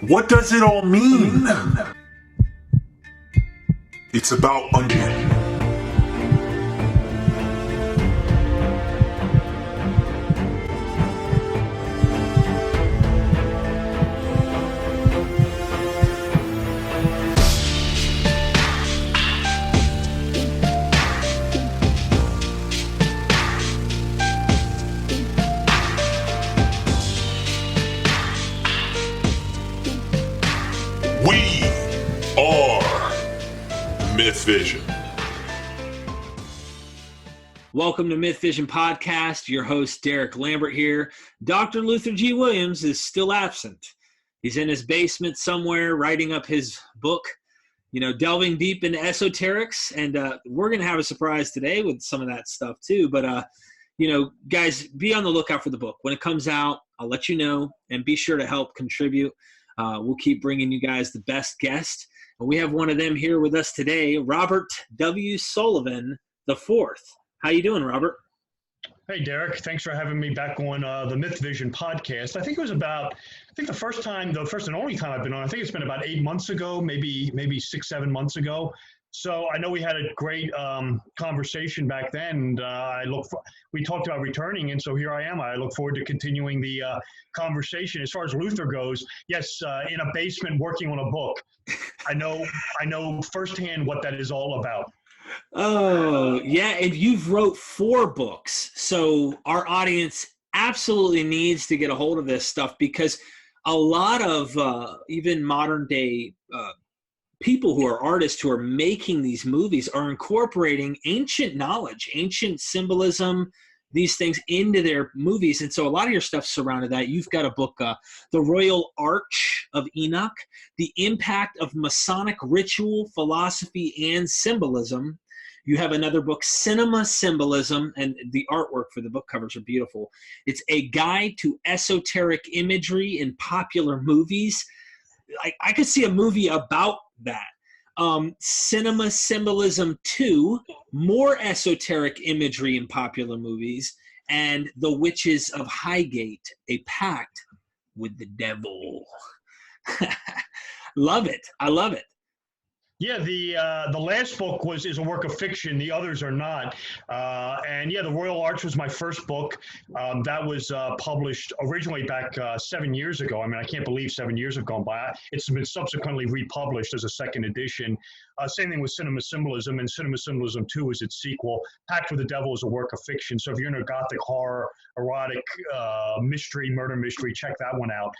What does it all mean? It's about onion. We are Myth Vision. Welcome to Myth Vision Podcast. Your host, Derek Lambert here. Dr. Luther G. Williams is still absent. He's in his basement somewhere writing up his book, delving deep into esoterics. And we're going to have a surprise today with some of that stuff too. But, guys, be on the lookout for the book. When it comes out, I'll let you know, and be sure to help contribute. We'll keep bringing you guys the best guest. And we have one of them here with us today, Robert W. Sullivan IV. How you doing, Robert? Hey, Derek. Thanks for having me back on the Myth Vision podcast. I think the first and only time I've been on, I think it's been about 8 months ago, maybe 6-7 months ago. So I know we had a great conversation back then. And we talked about returning, and so here I am. I look forward to continuing the conversation. As far as Luther goes, yes, in a basement working on a book. I know firsthand what that is all about. Oh, yeah, and you've wrote 4 books. So our audience absolutely needs to get a hold of this stuff, because a lot of even modern day people who are artists who are making these movies are incorporating ancient knowledge, ancient symbolism, these things into their movies. And so a lot of your stuff surrounded that. You've got a book, The Royal Arch of Enoch, The Impact of Masonic Ritual, Philosophy, and Symbolism. You have another book, Cinema Symbolism, and the artwork for the book covers are beautiful. It's a guide to esoteric imagery in popular movies. I could see a movie about that. Cinema Symbolism 2, more esoteric imagery in popular movies, and The Witches of Highgate, a pact with the devil. Love it. I love it. Yeah, the last book is a work of fiction. The others are not. The Royal Arch was my first book. That was published originally back 7 years ago. I mean, I can't believe 7 years have gone by. It's been subsequently republished as a second edition. Same thing with Cinema Symbolism, and Cinema Symbolism 2 is its sequel. Pact with the Devil is a work of fiction. So if you're into gothic horror, erotic mystery, murder mystery, check that one out.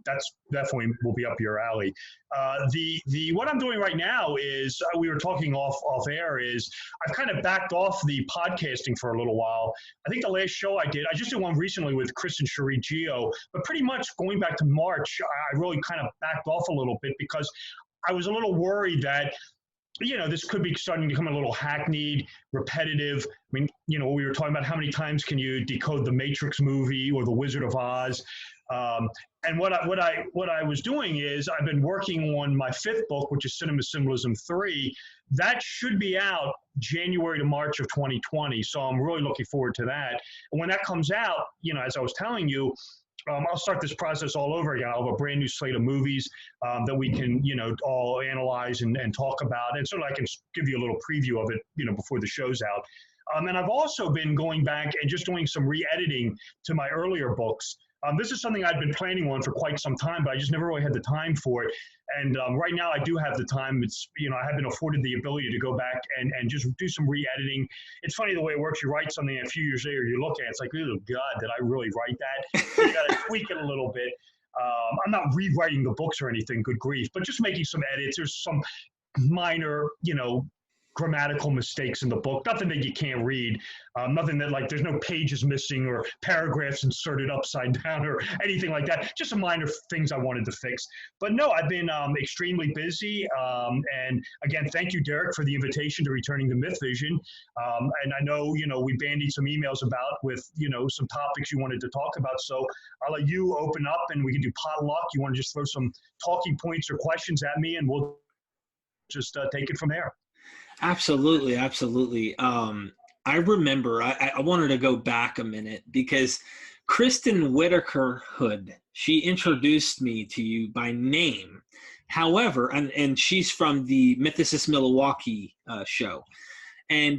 That's definitely will be up your alley. What I'm doing right now is, we were talking off air, is I've kind of backed off the podcasting for a little while. I think the last show I just did one recently with Chris and Cherie Gio, but pretty much going back to March, I really kind of backed off a little bit, because I was a little worried that this could be starting to become a little hackneyed, repetitive. I mean, we were talking about how many times can you decode the Matrix movie or the Wizard of Oz. And what I was doing is, I've been working on my 5th book, which is Cinema Symbolism 3. That should be out January to March of 2020. So I'm really looking forward to that. And when that comes out, as I was telling you, I'll start this process all over again. I'll have a brand new slate of movies that we can, all analyze and talk about. And so I can give you a little preview of it, before the show's out. And I've also been going back and just doing some re-editing to my earlier books. This is something I've been planning on for quite some time, but I just never really had the time for it. And right now I do have the time. It's, I have been afforded the ability to go back and just do some re-editing. It's funny the way it works. You write something, and a few years later you look at it, it's like, oh God, did I really write that? You got to tweak it a little bit. I'm not rewriting the books or anything, good grief, but just making some edits. There's some minor, grammatical mistakes in the book, nothing that you can't read, nothing that, like, there's no pages missing or paragraphs inserted upside down or anything like that. Just some minor things I wanted to fix. But no, I've been extremely busy. And again, thank you, Derek, for the invitation to returning to Myth Vision. And I know, we bandied some emails with, some topics you wanted to talk about. So I'll let you open up and we can do potluck. You want to just throw some talking points or questions at me, and we'll just take it from there. Absolutely. I remember I wanted to go back a minute, because Kristen Whitaker Hood she introduced me to you by name. However, and she's from the Mythicist Milwaukee show. And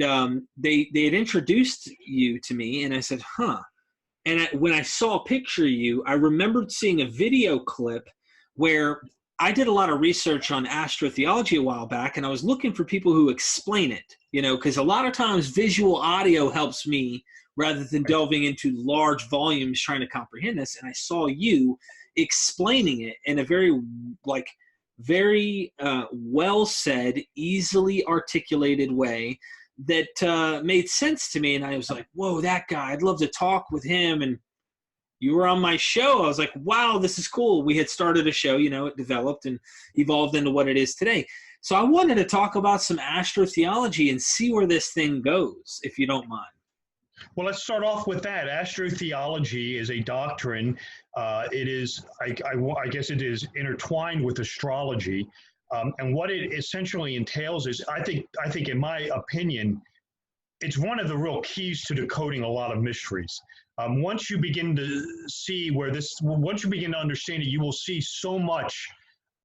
they had introduced you to me, and I said, huh. And when I saw a picture of you, I remembered seeing a video clip where I did a lot of research on astrotheology a while back, and I was looking for people who explain it, because a lot of times visual audio helps me rather than delving into large volumes trying to comprehend this. And I saw you explaining it in a very well said, easily articulated way that made sense to me. And I was like, whoa, that guy, I'd love to talk with him. And you were on my show. I was like, wow, this is cool. We had started a show, it developed and evolved into what it is today. So I wanted to talk about some astrotheology and see where this thing goes, if you don't mind. Well, let's start off with that. Astrotheology is a doctrine. It is, I guess it is intertwined with astrology. And what it essentially entails is, I think in my opinion, it's one of the real keys to decoding a lot of mysteries. Once you begin to see once you begin to understand it, you will see so much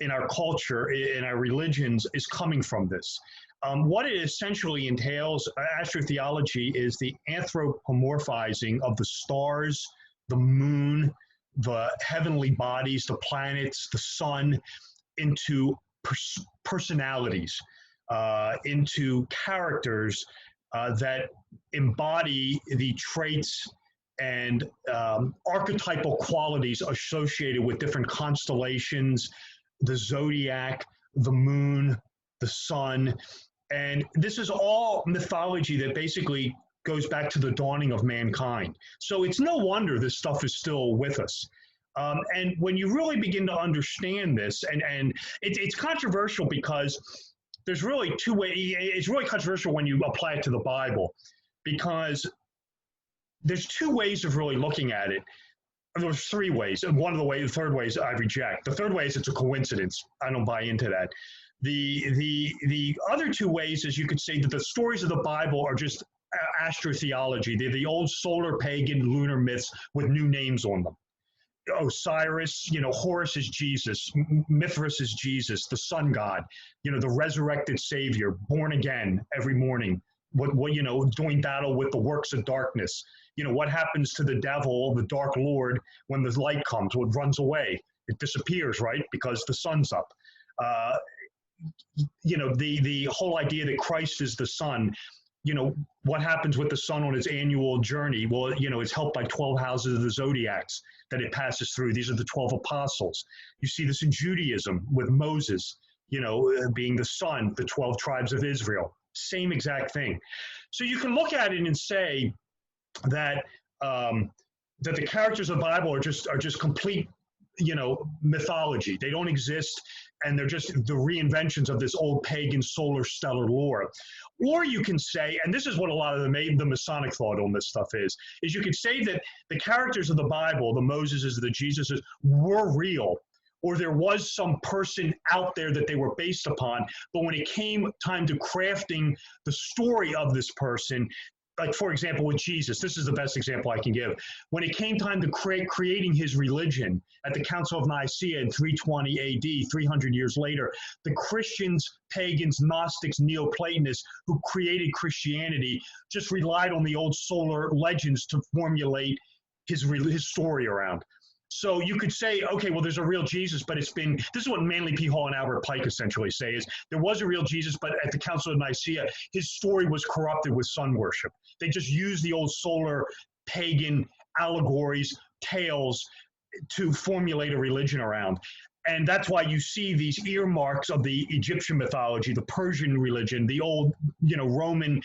in our culture, in our religions, is coming from this. What it essentially entails, astrotheology, is the anthropomorphizing of the stars, the moon, the heavenly bodies, the planets, the sun, into personalities, into characters that embody the traits and archetypal qualities associated with different constellations, the zodiac, the moon, the sun. And this is all mythology that basically goes back to the dawning of mankind. So it's no wonder this stuff is still with us. And when you really begin to understand this, and it's controversial because there's really two ways. It's really controversial when you apply it to the Bible, because there's two ways of really looking at it. There's three ways. And the third way is I reject. The third way is it's a coincidence. I don't buy into that. The other two ways is you could say that the stories of the Bible are just astrotheology. They're the old solar pagan lunar myths with new names on them. Osiris, Horus is Jesus, Mithras is Jesus, the sun god, the resurrected savior, born again every morning, doing battle with the works of darkness. What happens to the devil, the dark lord, when the light comes? Well, it runs away. It disappears, right? Because the sun's up. The whole idea that Christ is the sun, what happens with the sun on its annual journey? Well, it's helped by 12 houses of the zodiacs that it passes through. These are the 12 apostles. You see this in Judaism with Moses, being the sun, the 12 tribes of Israel, same exact thing. So you can look at it and say that that the characters of the Bible are just complete, mythology. They don't exist, and they're just the reinventions of this old pagan solar stellar lore. Or you can say, and this is what a lot of the Masonic thought on this stuff is you could say that the characters of the Bible, the Moseses, the Jesuses, were real, or there was some person out there that they were based upon. But when it came time to crafting the story of this person, like, for example, with Jesus, this is the best example I can give. When it came time to creating his religion at the Council of Nicaea in 320 AD, 300 years later, the Christians, pagans, Gnostics, Neoplatonists who created Christianity just relied on the old solar legends to formulate his story around. So you could say, okay, well, there's a real Jesus, but this is what Manly P. Hall and Albert Pike essentially say, is there was a real Jesus, but at the Council of Nicaea, his story was corrupted with sun worship. They just used the old solar pagan allegories, tales to formulate a religion around. And that's why you see these earmarks of the Egyptian mythology, the Persian religion, the old, Roman,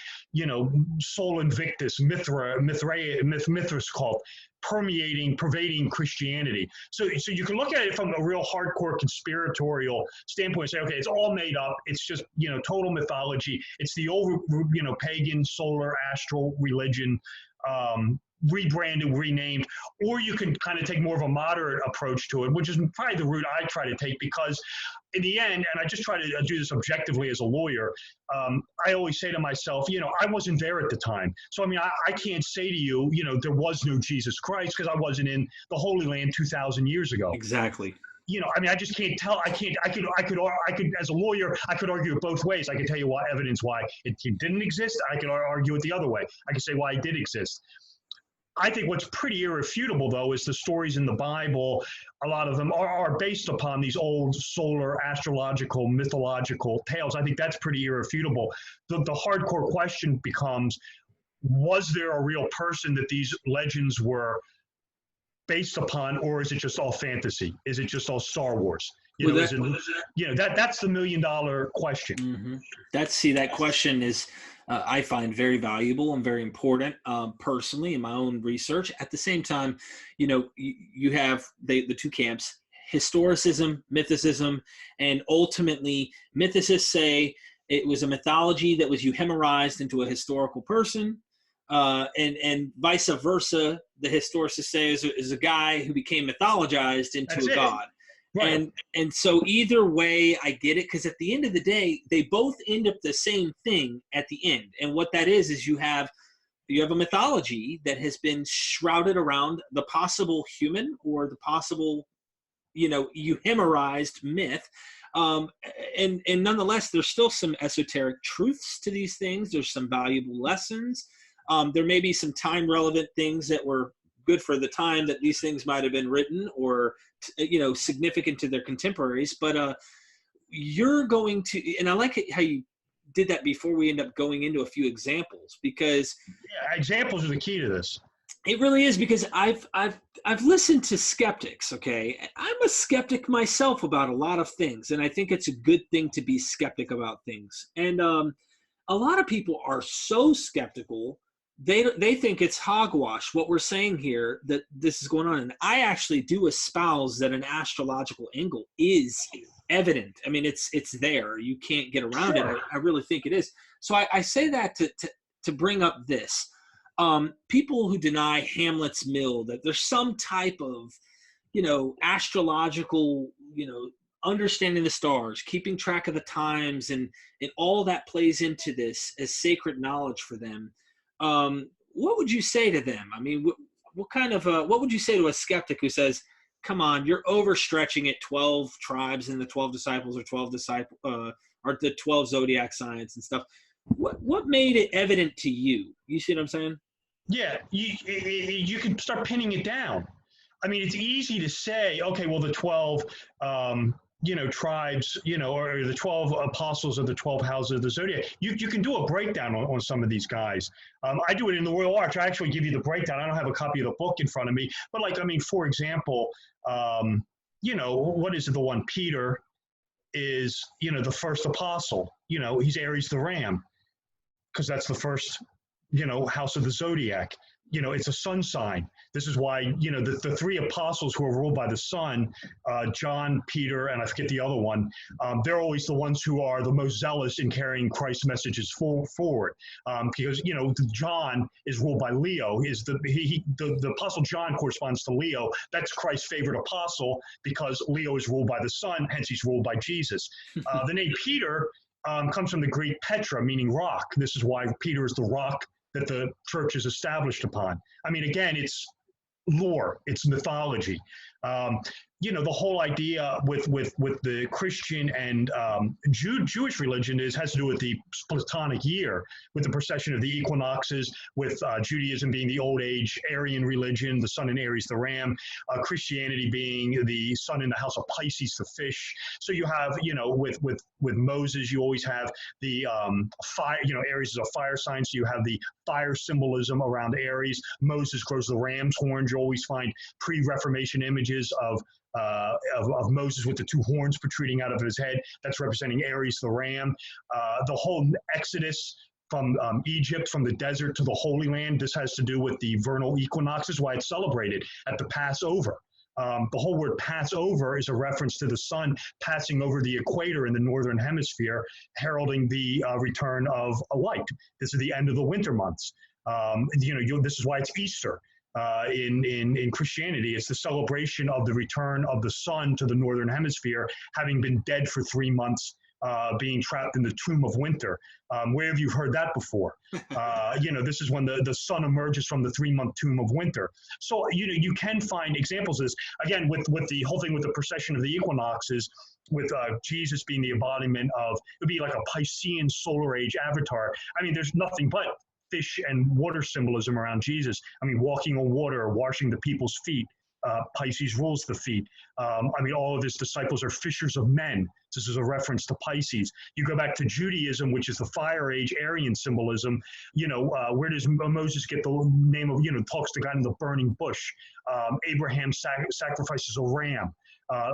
Sol Invictus, Mithras cult, pervading Christianity. So you can look at it from a real hardcore conspiratorial standpoint and say, okay, it's all made up. It's just, total mythology. It's the old, pagan, solar, astral religion, rebranded, renamed, or you can kind of take more of a moderate approach to it, which is probably the route I try to take, because in the end, and I just try to do this objectively as a lawyer, I always say to myself, I wasn't there at the time. So, I mean, I can't say to you, there was no Jesus Christ, because I wasn't in the Holy Land 2,000 years ago. Exactly. I mean, I just can't tell. I could, as a lawyer, I could argue it both ways. I could tell you why it didn't exist. I could argue it the other way. I could say why it did exist. I think what's pretty irrefutable, though, is the stories in the Bible. A lot of them are based upon these old solar, astrological, mythological tales. I think that's pretty irrefutable. The hardcore question becomes, was there a real person that these legends were based upon, or is it just all fantasy? Is it just all Star Wars? That's the $1 million question. Mm-hmm. That question is, I find very valuable and very important personally in my own research. At the same time, you have the two camps: historicism, mythicism, and ultimately mythicists say it was a mythology that was euhemerized into a historical person. And vice versa, the historicists say is a guy who became mythologized into a god. Right. And so either way, I get it, because at the end of the day, they both end up the same thing at the end. And what that is you have a mythology that has been shrouded around the possible human or the possible, euhemerized myth. And nonetheless, there's still some esoteric truths to these things. There's some valuable lessons. There may be some time relevant things that were good for the time that these things might have been written, or significant to their contemporaries. But you're going to, and I like how you did that before we end up going into a few examples, because examples are the key to this. It really is, because I've listened to skeptics. Okay, I'm a skeptic myself about a lot of things, and I think it's a good thing to be skeptic about things. And a lot of people are so skeptical. They think it's hogwash what we're saying here, that this is going on. And I actually do espouse that an astrological angle is evident. I mean, it's there. You can't get around it. I really think it is. So I say that to bring up this. People who deny Hamlet's mill, that there's some type of, astrological, understanding the stars, keeping track of the times, and all that plays into this as sacred knowledge for them. What would you say to them? I mean, what would you say to a skeptic who says, come on, you're overstretching it, 12 tribes and the 12 disciples, or 12 or the 12 zodiac signs and stuff? What made it evident to you? You see what I'm saying? Yeah, you can start pinning it down. I mean, it's easy to say, okay, well, the 12, tribes, or the 12 apostles of the 12 houses of the zodiac. You can do a breakdown on some of these guys. I do it in the Royal Arch. I actually give you the breakdown. I don't have a copy of the book in front of me, but for example, what is it? The one Peter is, the first apostle. He's Aries the Ram, because that's the first, house of the zodiac. It's a sun sign. This is why, the three apostles who are ruled by the sun, John, Peter, and I forget the other one, they're always the ones who are the most zealous in carrying Christ's messages forward. Because, John is ruled by Leo. The apostle John corresponds to Leo. That's Christ's favorite apostle, because Leo is ruled by the sun, hence he's ruled by Jesus. The name Peter comes from the Greek Petra, meaning rock. This is why Peter is the rock that the church is established upon. I mean, again, it's lore, it's mythology. The whole idea with the Christian and Jewish religion has to do with the Platonic year, with the procession of the equinoxes, with Judaism being the Old Age Aryan religion, the sun in Aries, the ram, Christianity being the sun in the house of Pisces, the fish. So you have, with Moses, you always have the fire, Aries is a fire sign, so you have the fire symbolism around Aries. Moses grows the ram's horns. You always find pre-Reformation images of Moses with the two horns protruding out of his head. That's representing Aries the ram. The whole Exodus from Egypt, from the desert to the Holy Land, this has to do with the vernal equinoxes, why it's celebrated at the Passover. The whole word Passover is a reference to the sun passing over the equator in the northern hemisphere, heralding the return of a light. This is the end of the winter months. This is why it's Easter. in Christianity. It's the celebration of the return of the sun to the northern hemisphere, having been dead for 3 months, being trapped in the tomb of winter. Where have you heard that before? This is when the sun emerges from the 3-month tomb of winter. So you can find examples of this. Again, with the whole thing with the precession of the equinoxes, with Jesus being the embodiment of, it would be like a Piscean solar age avatar. I mean, there's nothing but fish and water symbolism around Jesus. I mean, walking on water, washing the people's feet. Pisces rules the feet. All of his disciples are fishers of men. This is a reference to Pisces. You go back to Judaism, which is the Fire Age Aryan symbolism. Where does Moses get the name of, talks to God in the burning bush. Abraham sacrifices a ram.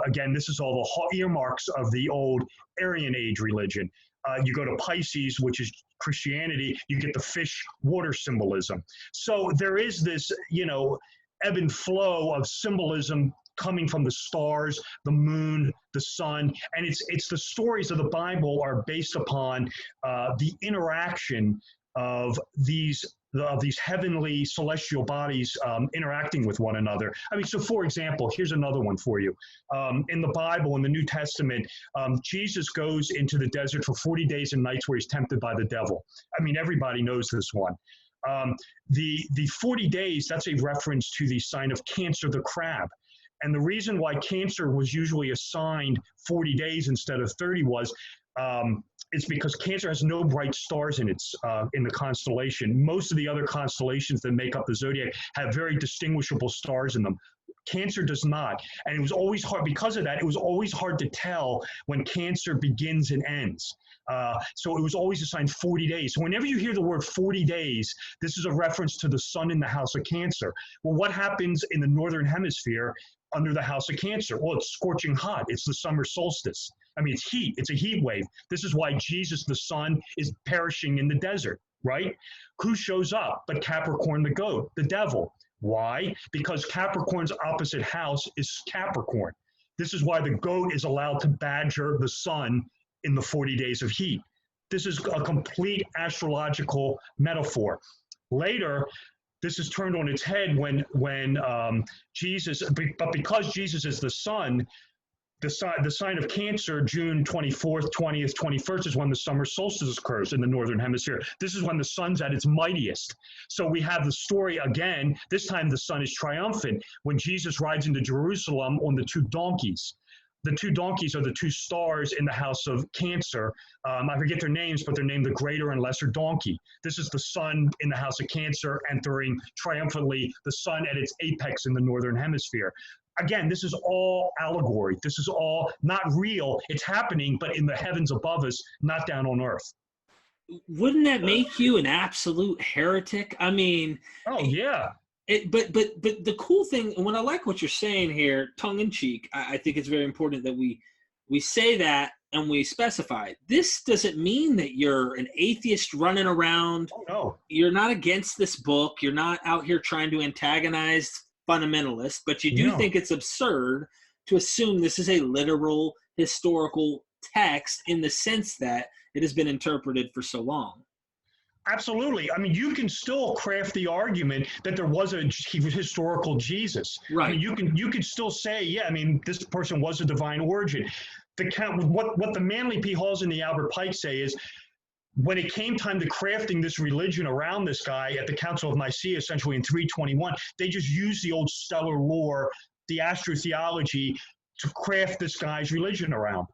Again, this is all the earmarks of the old Aryan Age religion. You go to Pisces, which is Christianity, you get the fish water symbolism. So there is this, ebb and flow of symbolism coming from the stars, the moon, the sun, and it's the stories of the Bible are based upon the interaction of these heavenly celestial bodies interacting with one another. So for example, here's another one for you. In the Bible, in the New Testament, Jesus goes into the desert for 40 days and nights where he's tempted by the devil. Everybody knows this one. The 40 days, that's a reference to the sign of Cancer, the crab. And the reason why Cancer was usually assigned 40 days instead of 30 was it's because Cancer has no bright stars in the constellation. Most of the other constellations that make up the zodiac have very distinguishable stars in them. Cancer does not. And it was always hard, because of that, it was always hard to tell when Cancer begins and ends. So it was always assigned 40 days. So whenever you hear the word 40 days, this is a reference to the sun in the house of Cancer. Well, what happens in the northern hemisphere under the house of Cancer? Well, it's scorching hot. It's the summer solstice. It's heat. It's a heat wave. This is why Jesus, the sun, is perishing in the desert, right? Who shows up but Capricorn the goat, the devil? Why? Because Capricorn's opposite house is Capricorn. This is why the goat is allowed to badger the sun in the 40 days of heat. This is a complete astrological metaphor. Later, this is turned on its head when Jesus, but because Jesus is the sun, the sign of Cancer, June 24th, 20th, 21st, is when the summer solstice occurs in the northern hemisphere. This is when the sun's at its mightiest. So we have the story again. This time the sun is triumphant when Jesus rides into Jerusalem on the 2 donkeys. The 2 donkeys are the 2 stars in the house of Cancer. I forget their names, but they're named the greater and lesser donkey. This is the sun in the house of Cancer entering triumphantly the sun at its apex in the northern hemisphere. Again, this is all allegory. This is all not real. It's happening, but in the heavens above us, not down on earth. Wouldn't that make you an absolute heretic? Oh, yeah. But the cool thing, and when I like what you're saying here, tongue in cheek, I think it's very important that we say that and we specify. This doesn't mean that you're an atheist running around. Oh, no. You're not against this book. You're not out here trying to antagonize fundamentalists, but you do think it's absurd to assume this is a literal historical text in the sense that it has been interpreted for so long. Absolutely. You can still craft the argument that there was a historical Jesus. Right. You can still say, this person was a divine origin. What the Manly P. Halls and the Albert Pike say is, when it came time to crafting this religion around this guy at the Council of Nicaea, essentially in 321, they just used the old stellar lore, the astrotheology, to craft this guy's religion around.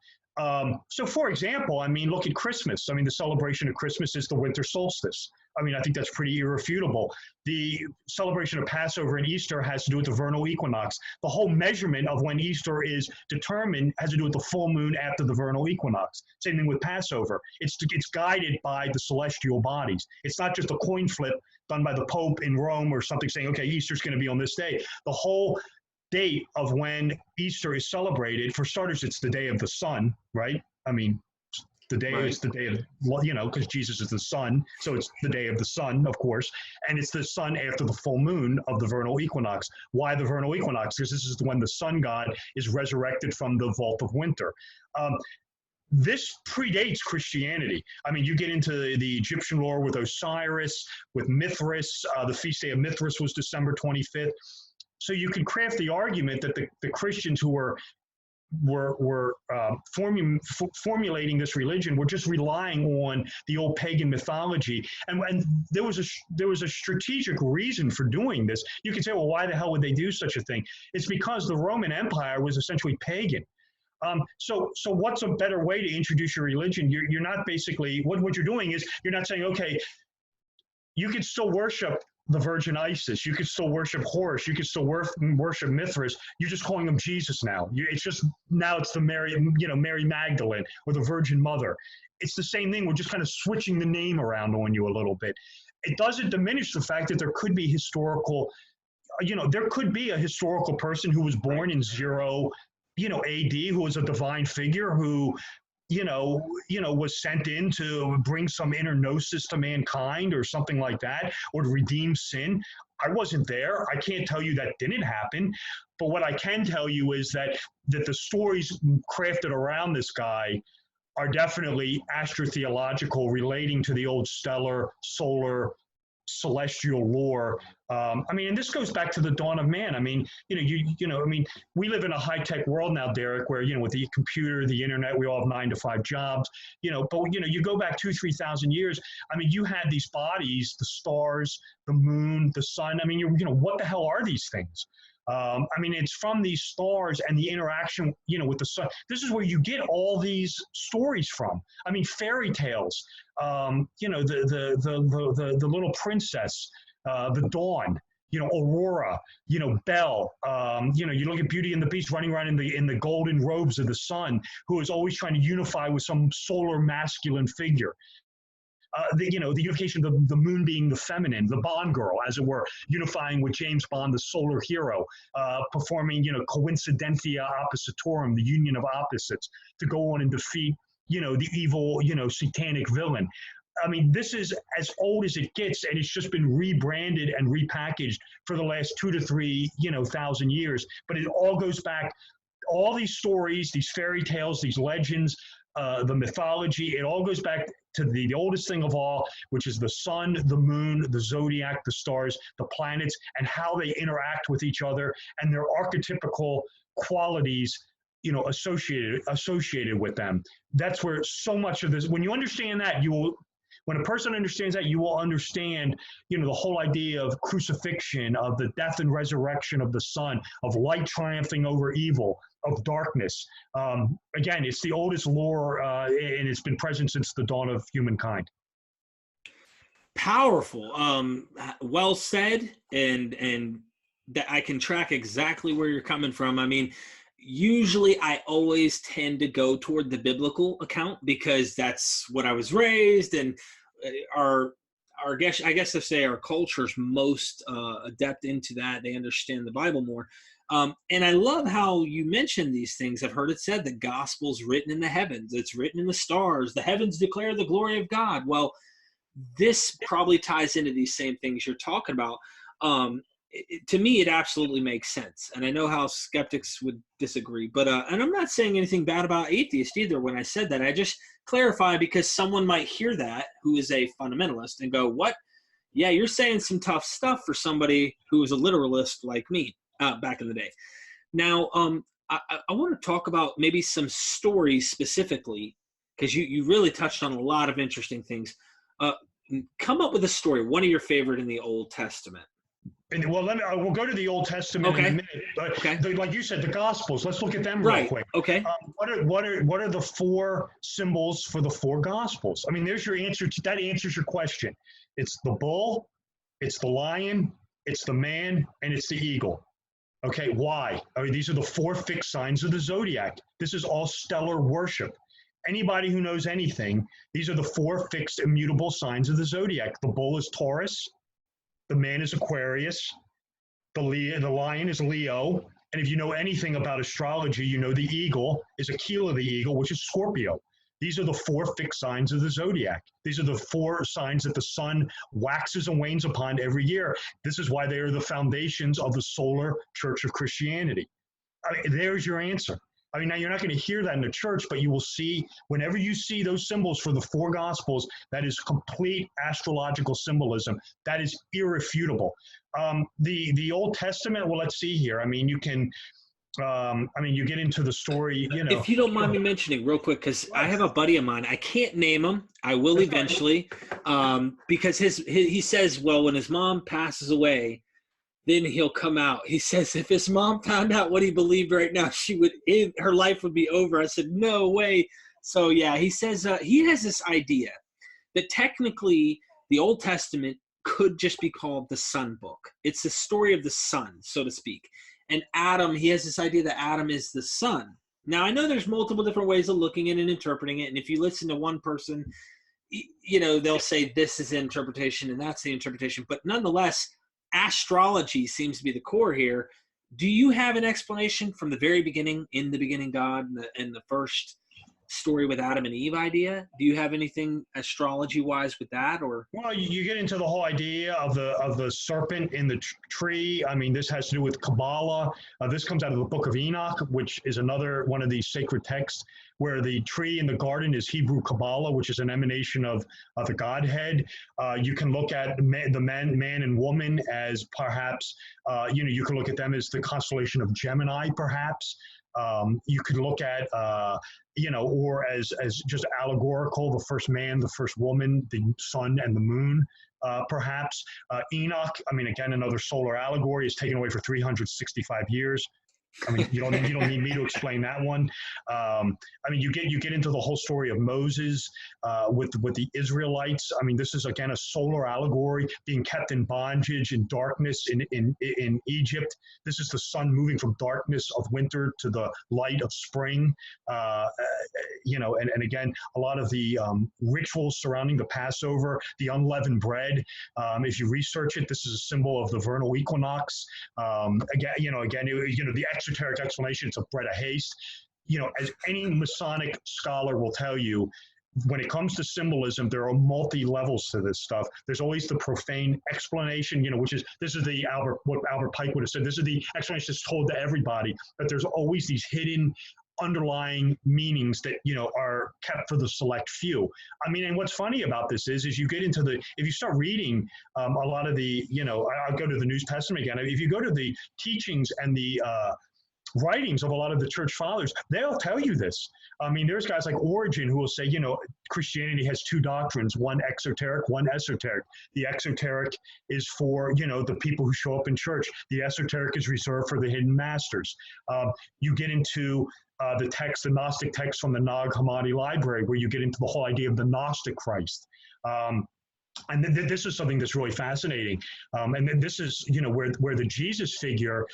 So, for example, look at Christmas. The celebration of Christmas is the winter solstice. I think that's pretty irrefutable. The celebration of Passover and Easter has to do with the vernal equinox. The whole measurement of when Easter is determined has to do with the full moon after the vernal equinox. Same thing with Passover. It's guided by the celestial bodies. It's not just a coin flip done by the Pope in Rome or something saying, okay, Easter's going to be on this day. The whole date of when Easter is celebrated, for starters, it's the day of the sun, right? The day is the day of, because Jesus is the sun, so it's the day of the sun, of course, and it's the sun after the full moon of the vernal equinox. Why the vernal equinox? Because this is when the sun god is resurrected from the vault of winter. this predates Christianity. I mean, you get into the Egyptian lore with Osiris, with Mithras. The feast day of Mithras was December 25th. So you can craft the argument that the Christians who were formulating this religion were just relying on the old pagan mythology, and there was a strategic reason for doing this. You could say, well, why the hell would they do such a thing? It's because the Roman Empire was essentially pagan. So what's a better way to introduce your religion? You're not basically, what you're doing is you're not saying, okay, you can still worship the Virgin Isis, you could still worship Horus, you could still worship Mithras. You're just calling them Jesus now. It's just, now it's the Mary Magdalene or the Virgin Mother. It's the same thing. We're just kind of switching the name around on you a little bit. It doesn't diminish the fact that there could be historical, there could be a historical person who was born in 0, AD, who was a divine figure who, was sent in to bring some inner gnosis to mankind or something like that, or to redeem sin. I wasn't there. I can't tell you that didn't happen. But what I can tell you is that the stories crafted around this guy are definitely astrotheological, relating to the old stellar, solar, celestial lore. And this goes back to the dawn of man. We live in a high-tech world now, Derek, where, with the computer, the internet, we all have 9-to-5 jobs, but you go back 2,000-3,000 years. You had these bodies, the stars, the moon, the sun. What the hell are these things? It's from these stars and the interaction, with the sun. This is where you get all these stories from. Fairy tales, the little princess, the dawn, Aurora, Belle, you look at Beauty and the Beast running around in the golden robes of the sun, who is always trying to unify with some solar masculine figure. The unification of the moon being the feminine, the Bond girl, as it were, unifying with James Bond, the solar hero, performing, coincidentia oppositorum, the union of opposites, to go on and defeat, the evil, satanic villain. This is as old as it gets, and it's just been rebranded and repackaged for the last 2,000 to 3,000 years. But it all goes back, all these stories, these fairy tales, these legends, the mythology, it all goes back to the oldest thing of all, which is the sun, the moon, the zodiac, the stars, the planets, and how they interact with each other, and their archetypical qualities, associated with them. That's where so much of this, when you understand that, when a person understands that, you will understand, the whole idea of crucifixion, of the death and resurrection of the Son, of light triumphing over evil, of darkness. Again, it's the oldest lore, and it's been present since the dawn of humankind. Powerful. Well said, and that I can track exactly where you're coming from. Usually I always tend to go toward the biblical account because that's what I was raised, and I guess to say our culture's most adept into that. They understand the Bible more. And I love how you mentioned these things. I've heard it said the gospel's written in the heavens. It's written in the stars. The heavens declare the glory of God. Well, this probably ties into these same things you're talking about. To me, it absolutely makes sense. And I know how skeptics would disagree, but, and I'm not saying anything bad about atheists either when I said that. I just clarify because someone might hear that who is a fundamentalist and go, what? Yeah, you're saying some tough stuff for somebody who is a literalist like me back in the day. Now, I want to talk about maybe some stories specifically, because you really touched on a lot of interesting things. Come up with a story, one of your favorite in the Old Testament. And we'll go to the Old Testament in a minute. But like you said, the Gospels. Let's look at them real quick. Okay. What are the 4 symbols for the 4 Gospels? There's your answer. That answers your question. It's the bull, it's the lion, it's the man, and it's the eagle. Okay. Why? These are the 4 fixed signs of the zodiac. This is all stellar worship. Anybody who knows anything, these are the 4 fixed immutable signs of the zodiac. The bull is Taurus. The man is Aquarius, the lion is Leo, and if you know anything about astrology, you know the eagle is Aquila the eagle, which is Scorpio. These are the 4 fixed signs of the zodiac. These are the 4 signs that the sun waxes and wanes upon every year. This is why they are the foundations of the solar church of Christianity. There's your answer. I mean, now you're not going to hear that in the church, but you will see, whenever you see those symbols for the four gospels, that is complete astrological symbolism. That is irrefutable. The Old Testament, well, let's see here. I mean, you can, you get into the story, If you don't mind me mentioning real quick, because I have a buddy of mine, I can't name him. I will eventually, because he says, well, when his mom passes away, then he'll come out. He says if his mom found out what he believed right now, her life would be over. I said, no way. So yeah, he says he has this idea that technically the Old Testament could just be called the Sun Book. It's the story of the sun, so to speak. And Adam, he has this idea that Adam is the sun. Now, I know there's multiple different ways of looking at it and interpreting it. And if you listen to one person, they'll say this is the interpretation and that's the interpretation. But nonetheless, astrology seems to be the core here. Do you have an explanation from the very beginning, in the beginning God, and the first story with Adam and Eve idea? Do you have anything astrology-wise with that, or? Well, you get into the whole idea of the serpent in the tree. I mean, this has to do with Kabbalah. This comes out of the Book of Enoch, which is another one of these sacred texts, where the tree in the garden is Hebrew Kabbalah, which is an emanation of the Godhead. You can look at the man and woman as perhaps, you can look at them as the constellation of Gemini, perhaps. You could look at, or as just allegorical, the first man, the first woman, the sun and the moon, perhaps. Enoch, I mean, again, another solar allegory, is taken away for 365 years. I mean, you don't need me to explain that one. I mean, you get into the whole story of Moses with the Israelites. I mean, this is again a solar allegory, being kept in bondage in darkness in Egypt. This is the sun moving from darkness of winter to the light of spring. And again, a lot of the rituals surrounding the Passover, the unleavened bread. If you research it, this is a symbol of the vernal equinox. The esoteric explanation, it's a bread of haste. As any Masonic scholar will tell you, when it comes to symbolism, there are multi-levels to this stuff. There's always the profane explanation, this is what Albert Pike would have said. This is the explanation that's told to everybody, but there's always these hidden underlying meanings that are kept for the select few. I mean, and what's funny about this is you get into if you start reading a lot of the, I'll go to the New Testament again. If you go to the teachings and the writings of a lot of the church fathers, they'll tell you this. I mean, there's guys like Origen who will say, Christianity has two doctrines, one exoteric, one esoteric. The exoteric is for, the people who show up in church. The esoteric is reserved for the hidden masters. You get into the Gnostic text from the Nag Hammadi library, where you get into the whole idea of the Gnostic Christ. And this is something that's really fascinating. And then this is, where the Jesus figure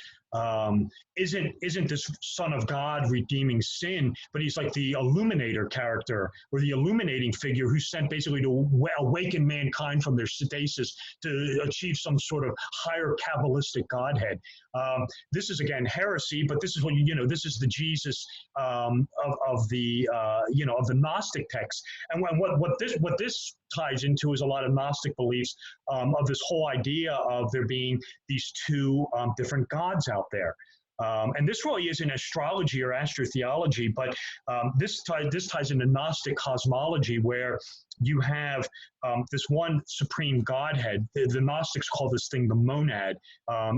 isn't this Son of God redeeming sin, but he's like the illuminator character, or the illuminating figure who's sent basically to awaken mankind from their stasis to achieve some sort of higher Kabbalistic Godhead. This is again heresy, but this is what this is the Jesus of the Gnostic text. And what this ties into is a lot of Gnostic beliefs of this whole idea of there being these two different gods out there. And this really isn't astrology or astrotheology, but this ties into Gnostic cosmology, where you have this one supreme Godhead. The Gnostics call this thing the monad.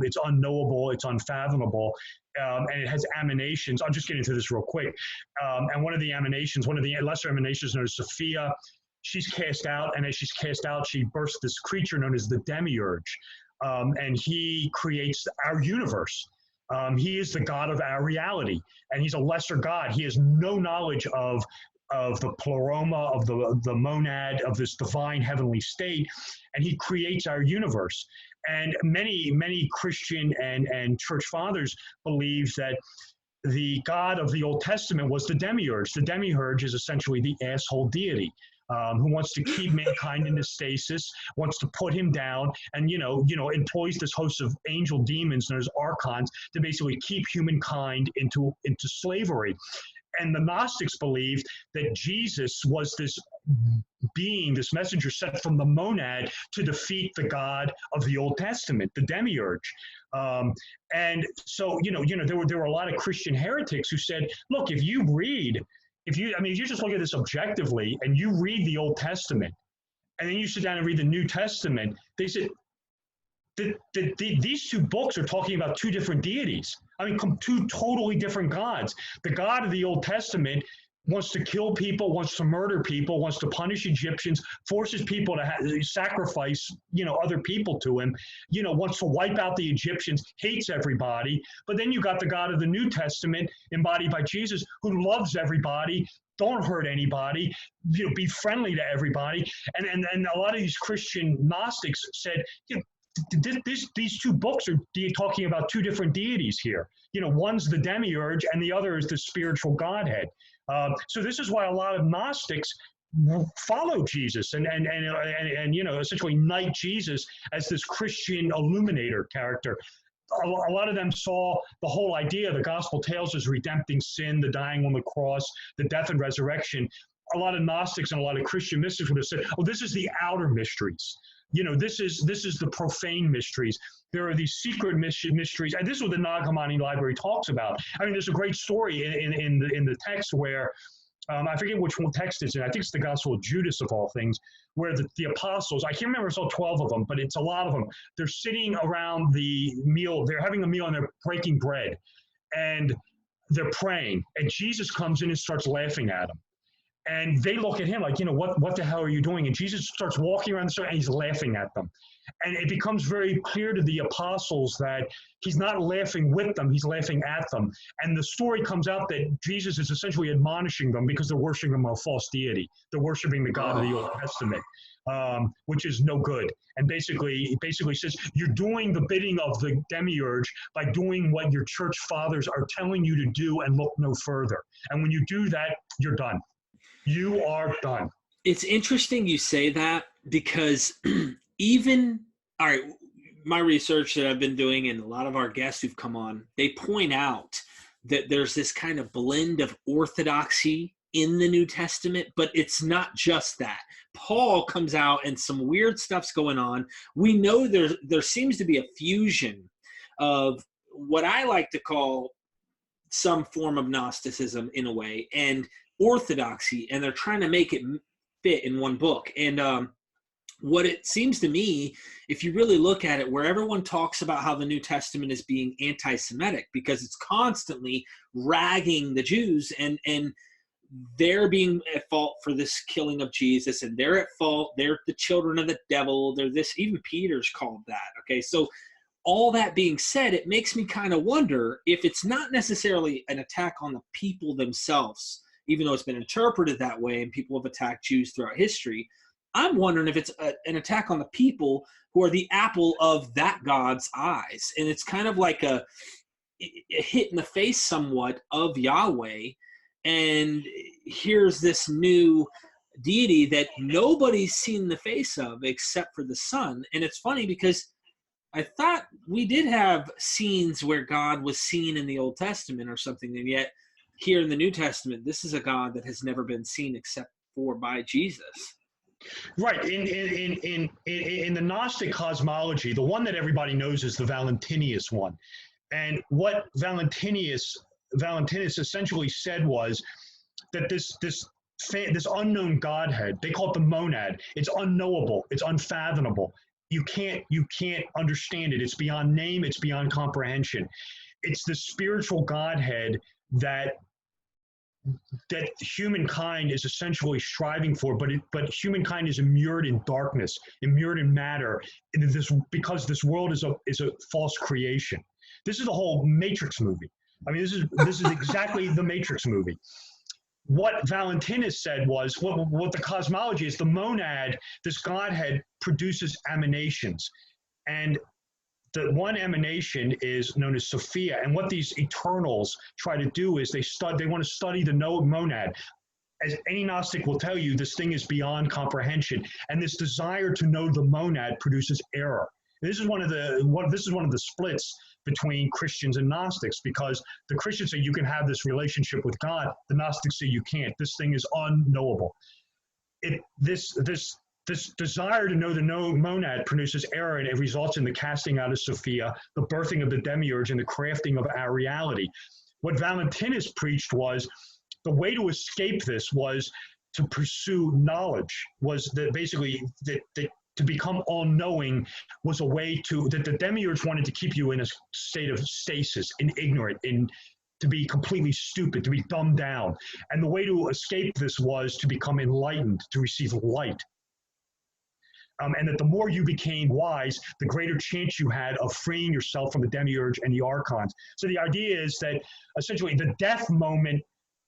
It's unknowable, it's unfathomable, and it has emanations. I'll just get into this real quick. And one of the lesser emanations, known as Sophia, she's cast out, and as she's cast out, she births this creature known as the demiurge, and he creates our universe. He is the God of our reality, and he's a lesser God. He has no knowledge of the pleroma, of the monad, of this divine heavenly state, and he creates our universe. And many Christian and church fathers believe that the God of the Old Testament was the demiurge. The demiurge is essentially the asshole deity. Who wants to keep mankind in the stasis, wants to put him down, and employs this host of angel demons known as archons to basically keep humankind into slavery. And the Gnostics believed that Jesus was this being, this messenger sent from the monad to defeat the God of the Old Testament, the demiurge. And so, there were a lot of Christian heretics who said, look, if you just look at this objectively and you read the Old Testament and then you sit down and read the New Testament, they said these two books are talking about two different deities. I mean, two totally different gods. The God of the Old Testament wants to kill people, wants to murder people, wants to punish Egyptians, forces people to sacrifice, other people to him, wants to wipe out the Egyptians, hates everybody. But then you got the God of the New Testament, embodied by Jesus, who loves everybody, don't hurt anybody, be friendly to everybody. And a lot of these Christian Gnostics said, these two books are talking about two different deities here. One's the demiurge and the other is the spiritual Godhead. So this is why a lot of Gnostics follow Jesus and essentially knight Jesus as this Christian illuminator character. A lot of them saw the whole idea, the gospel tales, as redempting sin, the dying on the cross, the death and resurrection. A lot of Gnostics and a lot of Christian mystics would have said, "Oh, this is the outer mysteries. This is the profane mysteries. There are these secret mysteries." And this is what the Nag Hammadi Library talks about. I mean, there's a great story in the text where, I forget which one text it's in. I think it's the Gospel of Judas, of all things, where the apostles, I can't remember, it's all 12 of them, but it's a lot of them. They're sitting around the meal. They're having a meal and they're breaking bread. And they're praying. And Jesus comes in and starts laughing at them. And they look at him like, what the hell are you doing? And Jesus starts walking around the circle and he's laughing at them. And it becomes very clear to the apostles that he's not laughing with them, he's laughing at them. And the story comes out that Jesus is essentially admonishing them because they're worshiping a false deity. They're worshiping the God of the Old Testament, which is no good. And basically says, you're doing the bidding of the demiurge by doing what your church fathers are telling you to do and look no further. And when you do that, you're done. You are done. It's interesting you say that because all right, my research that I've been doing and a lot of our guests who've come on, they point out that there's this kind of blend of orthodoxy in the New Testament, but it's not just that. Paul comes out and some weird stuff's going on. We know there seems to be a fusion of what I like to call some form of Gnosticism in a way and orthodoxy, and they're trying to make it fit in one book. And what it seems to me, if you really look at it, where everyone talks about how the New Testament is being anti-Semitic because it's constantly ragging the Jews and they're being at fault for this killing of Jesus, and they're at fault, they're the children of the devil, they're this, even Peter's called that. Okay, so all that being said, it makes me kind of wonder if it's not necessarily an attack on the people themselves, even though it's been interpreted that way and people have attacked Jews throughout history. I'm wondering if it's an attack on the people who are the apple of that God's eyes. And it's kind of like a hit in the face somewhat of Yahweh. And here's this new deity that nobody's seen the face of except for the Son. And it's funny because I thought we did have scenes where God was seen in the Old Testament or something, and yet here in the New Testament, this is a God that has never been seen except for by Jesus. Right. In the Gnostic cosmology, the one that everybody knows is the Valentinus one. And what Valentinus essentially said was that this unknown Godhead, they call it the monad, it's unknowable, it's unfathomable. You can't understand it. It's beyond name, it's beyond comprehension. It's the spiritual Godhead that humankind is essentially striving for, but humankind is immured in darkness, immured in matter, because this world is a false creation. This is the whole Matrix movie. I mean, this is exactly the Matrix movie. What Valentinus said was, what the cosmology is, the monad, this Godhead, produces emanations. And the one emanation is known as Sophia. And what these Eternals try to do is they want to study the monad. As any Gnostic will tell you, this thing is beyond comprehension. And this desire to know the monad produces error. This is one of the splits between Christians and Gnostics, because the Christians say you can have this relationship with God. The Gnostics say you can't. This thing is unknowable. this desire to know the monad produces error, and it results in the casting out of Sophia, the birthing of the demiurge, and the crafting of our reality. What Valentinus preached was the way to escape this was to pursue knowledge, was that basically that to become all-knowing was a way that the demiurge wanted to keep you in a state of stasis, in ignorant, to be completely stupid, to be dumbed down. And the way to escape this was to become enlightened, to receive light. And that the more you became wise, the greater chance you had of freeing yourself from the demiurge and the archons. So the idea is that essentially the death moment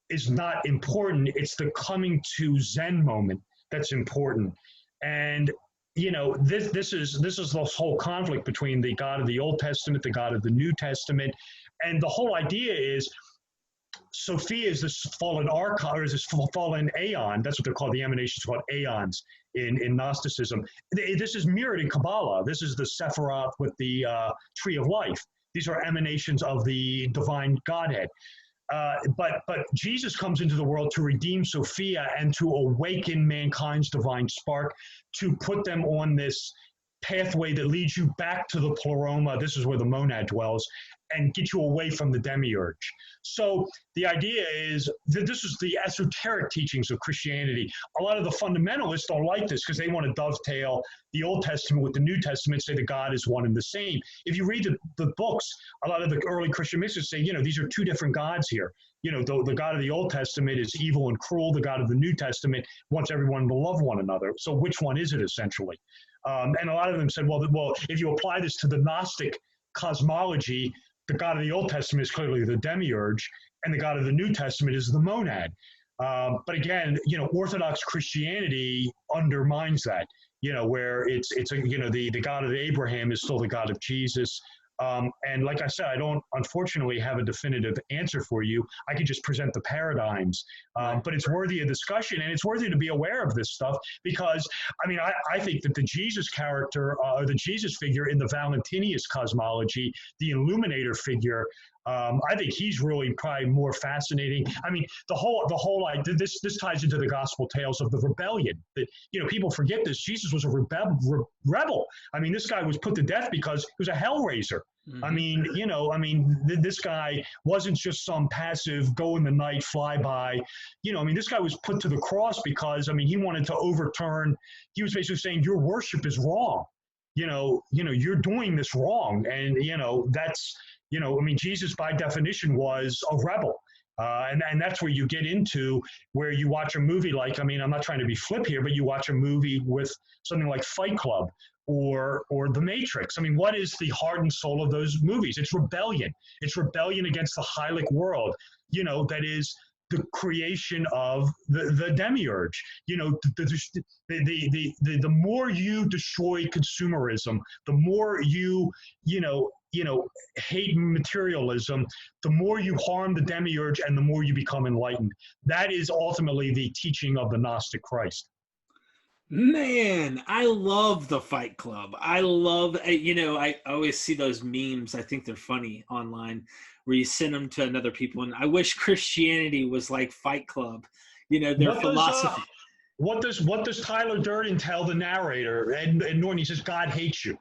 is not important. It's the coming to Zen moment that's important. And this is the whole conflict between the God of the Old Testament, the God of the New Testament, and the whole idea is Sophia is this fallen archon, or is this fallen aeon. That's what they're called. The emanations are called aeons in Gnosticism. This is mirrored in Kabbalah. This is the Sephiroth with the tree of life. These are emanations of the divine Godhead. But Jesus comes into the world to redeem Sophia and to awaken mankind's divine spark, to put them on this pathway that leads you back to the pleroma. This is where the monad dwells, and get you away from the demiurge. So the idea is that this is the esoteric teachings of Christianity. A lot of the fundamentalists don't like this because they want to dovetail the Old Testament with the New Testament, say that God is one and the same. If you read the books, a lot of the early Christian mystics say, these are two different gods here. The God of the Old Testament is evil and cruel. The God of the New Testament wants everyone to love one another. So which one is it essentially? And a lot of them said, well, if you apply this to the Gnostic cosmology, the God of the Old Testament is clearly the demiurge, and the God of the New Testament is the monad. But again, Orthodox Christianity undermines that, where it's the God of Abraham is still the God of Jesus. And like I said, I don't unfortunately have a definitive answer for you. I could just present the paradigms, but it's worthy of discussion, and it's worthy to be aware of this stuff because, I think that the Jesus character or the Jesus figure in the Valentinius cosmology, the Illuminator figure, I think he's really probably more fascinating. The whole idea, this ties into the gospel tales of the rebellion. That people forget this. Jesus was a rebel. This guy was put to death because he was a hellraiser. Mm-hmm. This guy wasn't just some passive go in the night flyby. This guy was put to the cross because he wanted to overturn. He was basically saying your worship is wrong. You're doing this wrong, and that's. Jesus by definition was a rebel. And that's where you get into where you watch a movie like, I'm not trying to be flip here, but you watch a movie with something like Fight Club or The Matrix. What is the heart and soul of those movies? It's rebellion. It's rebellion against the Hylic world, that is the creation of the demiurge. The more you destroy consumerism, the more you hate materialism, the more you harm the demiurge and the more you become enlightened. That is ultimately the teaching of the Gnostic Christ. Man, I love the Fight Club. I love, I always see those memes. I think they're funny online where you send them to another people. And I wish Christianity was like Fight Club, their philosophy. What does Tyler Durden tell the narrator? And Norton, he says, God hates you.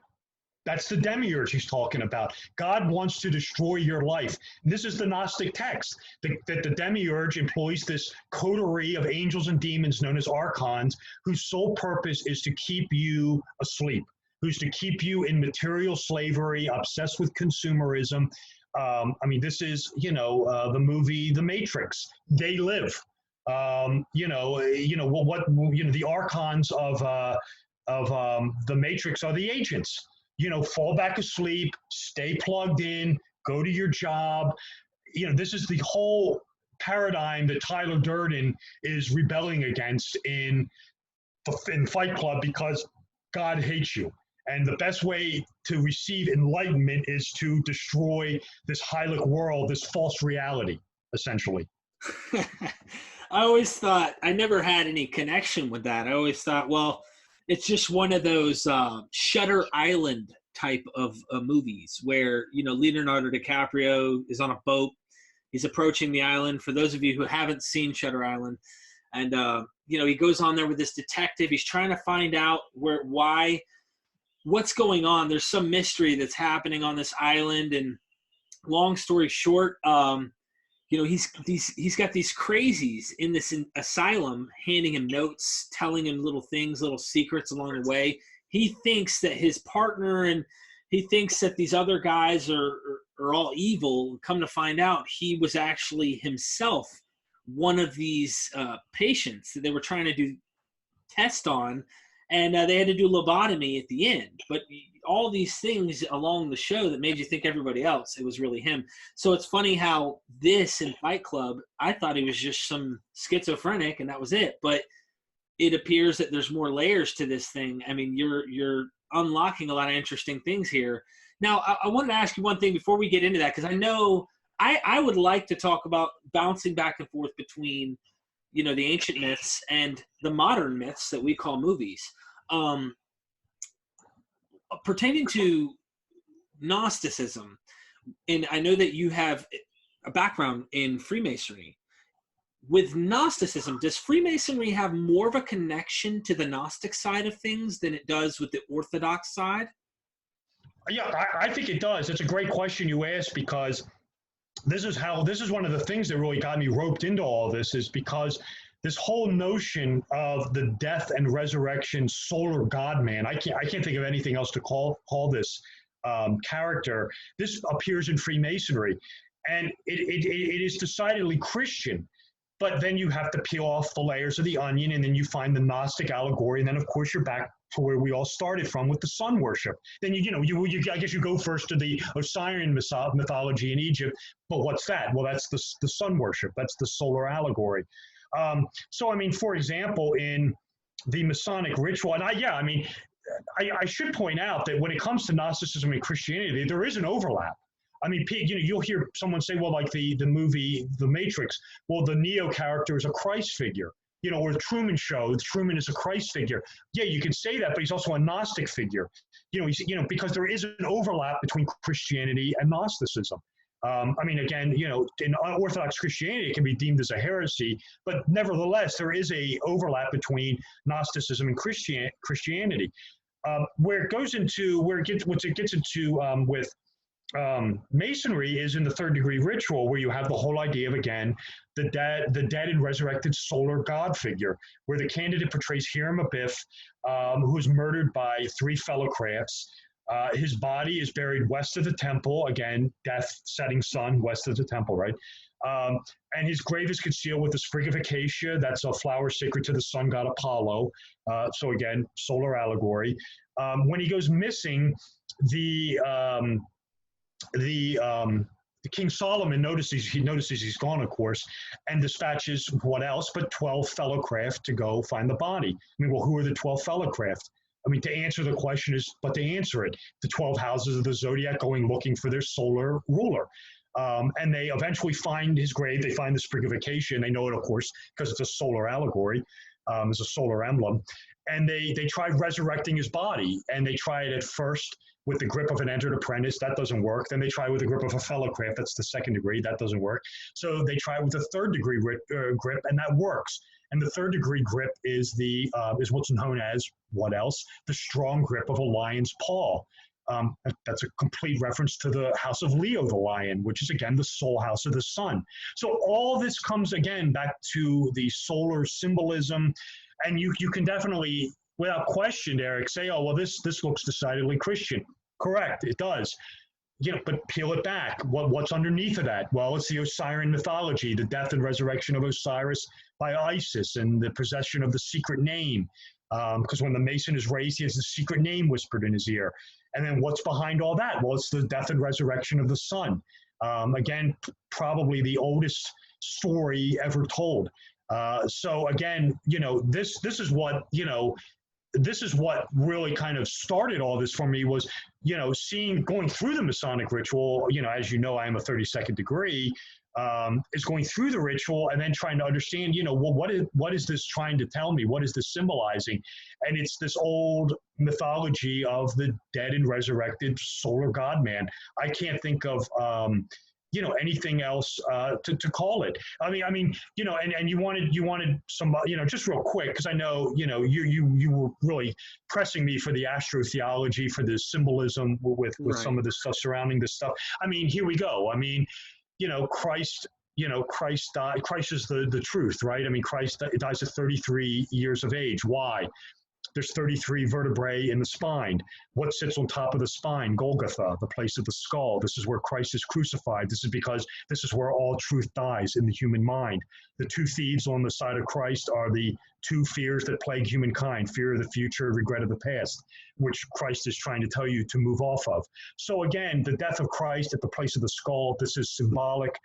That's the demiurge he's talking about. God wants to destroy your life. And this is the Gnostic text, that the demiurge employs this coterie of angels and demons known as archons, whose sole purpose is to keep you asleep, who's to keep you in material slavery, obsessed with consumerism. This is, the movie The Matrix. They live. The archons of The Matrix are the agents. Fall back asleep, stay plugged in, go to your job. This is the whole paradigm that Tyler Durden is rebelling against in Fight Club, because God hates you. And the best way to receive enlightenment is to destroy this Hylic world, this false reality, essentially. I always thought, I never had any connection with that. I always thought, well, it's just one of those Shutter Island type of movies where, Leonardo DiCaprio is on a boat. He's approaching the island. For those of you who haven't seen Shutter Island, And he goes on there with this detective. He's trying to find out what's going on. There's some mystery that's happening on this island. And long story short, he's got these crazies in this asylum handing him notes, telling him little things, little secrets along the way. He thinks that his partner and he thinks that these other guys are all evil. Come to find out, he was actually himself one of these patients that they were trying to do test on, and they had to do lobotomy at the end. But all these things along the show that made you think everybody else, it was really him. So it's funny how this in Fight Club, I thought he was just some schizophrenic and that was it. But it appears that there's more layers to this thing. I mean, you're unlocking a lot of interesting things here. Now, I wanted to ask you one thing before we get into that, because I know I would like to talk about bouncing back and forth between, the ancient myths and the modern myths that we call movies. Pertaining to Gnosticism, and I know that you have a background in Freemasonry. With Gnosticism, does Freemasonry have more of a connection to the Gnostic side of things than it does with the Orthodox side? Yeah, I think it does. It's a great question you asked, because this is one of the things that really got me roped into all this, is because this whole notion of the death and resurrection solar God man, I can't think of anything else to call this character. This appears in Freemasonry, and it is decidedly Christian. But then you have to peel off the layers of the onion, and then you find the Gnostic allegory, and then of course you're back to where we all started from with the sun worship. Then I guess you go first to the Osirian mythology in Egypt. But what's that? Well, that's the sun worship. That's the solar allegory. So I mean, for example, in the Masonic ritual, and I should point out that when it comes to Gnosticism and Christianity, there is an overlap. I mean, you'll hear someone say, well, like the movie The Matrix, well, the Neo character is a Christ figure, or the Truman Show, Truman is a Christ figure. Yeah, you can say that, but he's also a Gnostic figure, because there is an overlap between Christianity and Gnosticism. Again, in Orthodox Christianity, it can be deemed as a heresy, but nevertheless, there is a overlap between Gnosticism and Christianity. Where it gets into with Masonry is in the third degree ritual, where you have the whole idea of, again, the dead and resurrected solar God figure, where the candidate portrays Hiram Abiff, who was murdered by 3 fellow crafts. His body is buried west of the temple, again, death, setting sun, west of the temple, right? And his grave is concealed with a sprig of acacia. That's a flower sacred to the sun god Apollo. So again, solar allegory. When he goes missing, the King Solomon notices he's gone, of course, and dispatches what else but 12 fellow craft to go find the body. I mean, well, who are the 12 fellow craft? I mean, to answer the question is, but to answer it, the 12 houses of the zodiac going looking for their solar ruler. And they eventually find his grave. They find the sprig of acacia, and they know it, of course, because it's a solar allegory, it's a solar emblem. And they tried resurrecting his body, and they tried at first with the grip of an entered apprentice. That doesn't work. Then they try with the grip of a fellow craft. That's the second degree. That doesn't work. So they try with a third degree grip, and that works. And the third degree grip is what's known as, what else? The strong grip of a lion's paw. That's a complete reference to the house of Leo, the lion, which is, again, the soul house of the sun. So all this comes, again, back to the solar symbolism. And you can definitely, without question, Eric, say, oh, well, this looks decidedly Christian. Correct, it does. But peel it back. What's underneath of that? Well, it's the Osirian mythology, the death and resurrection of Osiris by Isis, and the possession of the secret name. Because when the Mason is raised, he has the secret name whispered in his ear. And then what's behind all that? Well, it's the death and resurrection of the sun. Again, probably the oldest story ever told. So again, this is what, this is what really kind of started all this for me was, going through the Masonic ritual, as you know, I am a 32nd degree, is going through the ritual and then trying to understand, well, what is this trying to tell me? What is this symbolizing? And it's this old mythology of the dead and resurrected solar God man. I can't think of anything else to call it. I mean, and you wanted some, just real quick, because I know, you were really pressing me for the astrotheology, for the symbolism with Right. some of the stuff surrounding this stuff. I mean, here we go. I mean, Christ. Christ died. Christ is the truth, right? I mean, Christ dies at 33 years of age. Why? There's 33 vertebrae in the spine. What sits on top of the spine? Golgotha, the place of the skull. This is where Christ is crucified. This is because this is where all truth dies in the human mind. The two thieves on the side of Christ are the two fears that plague humankind: fear of the future, regret of the past, which Christ is trying to tell you to move off of. So again, the death of Christ at the place of the skull, this is symbolic,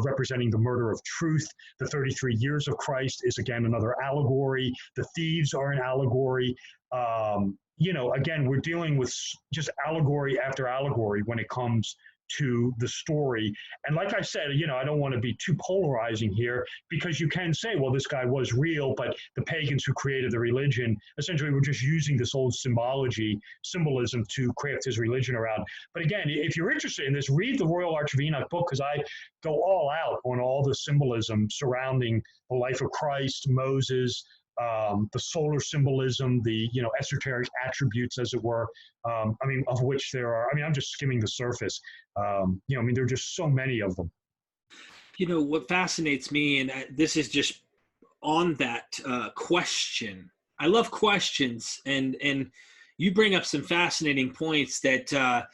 representing the murder of truth. The 33 years of Christ is, again, another allegory. The thieves are an allegory. Again, we're dealing with just allegory after allegory when it comes to the story. And like I said, I don't want to be too polarizing here, because you can say, well, this guy was real, but the pagans who created the religion essentially were just using this old symbolism to craft his religion around. But again, if you're interested in this, read the Royal Arch of Enoch book, because I go all out on all the symbolism surrounding the life of Christ, Moses, the solar symbolism, the esoteric attributes, as it were. Of which there are. I'm just skimming the surface. There are just so many of them. What fascinates me, and this is just on that question. I love questions, and you bring up some fascinating points that